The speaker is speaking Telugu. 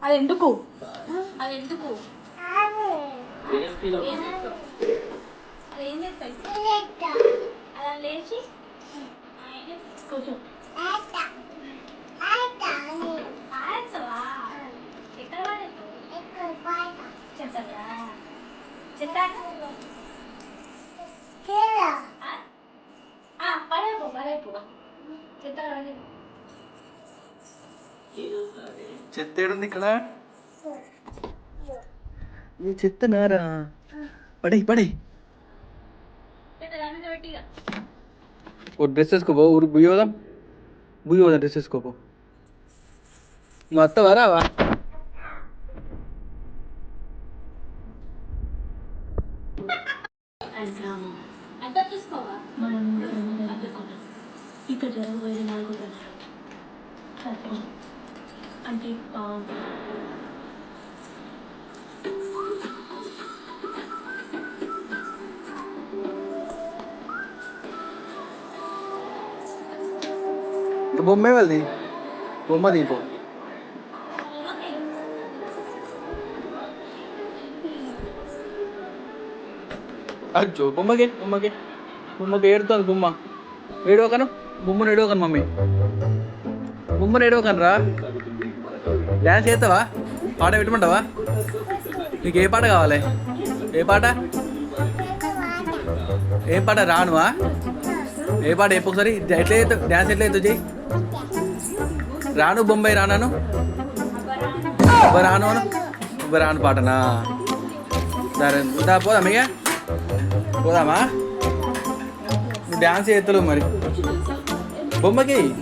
అది ఎందుకు అది ఎందుకు ఏం చేస్తావు అలా లేచి కూర్చో ఆడతావా ఎక్కడ పడేస్తావు చెప్తావా చెప్తా పడైపో పడైపో చెత్త చెత్త ఏడుంది ఇక్కడ ఈ చెత్త నారా పడే పడే ఓ డ్రెస్ వేసుకోపో ఊరికి బుయ్యోదాం బుయ్యోదాం డ్రెస్ వేసుకోపో నువ్వు వస్తావా రావా అంతా చూసుకోవా మనం ఇక్కడ వేరే నాలుగు అంటే బొమ్మే వాళ్ళది బొమ్మ దీపో అచ్చో బొమ్మకి ఏడుతుంది బొమ్మ ఏడవకను బొమ్మను ఏడవకను మమ్మీ బొమ్మను ఏడవకను రా డ్యాన్స్ చేస్తావా పాట పెట్టమంటావా నీకు ఏ పాట కావాలి ఏ పాట ఏం పాట రానువా ఏ పాట చెప్పు ఒకసారి ఎట్లా చేస్తావు డ్యాన్స్ ఎట్లా చేస్తావు చెయ్యి రాను బొంబాయి రానాను రాను అను రాను పాటనా సరే పోదాం ఇక పోదామా నువ్వు డ్యాన్స్ చేస్తలేవు మరి బొమ్మకి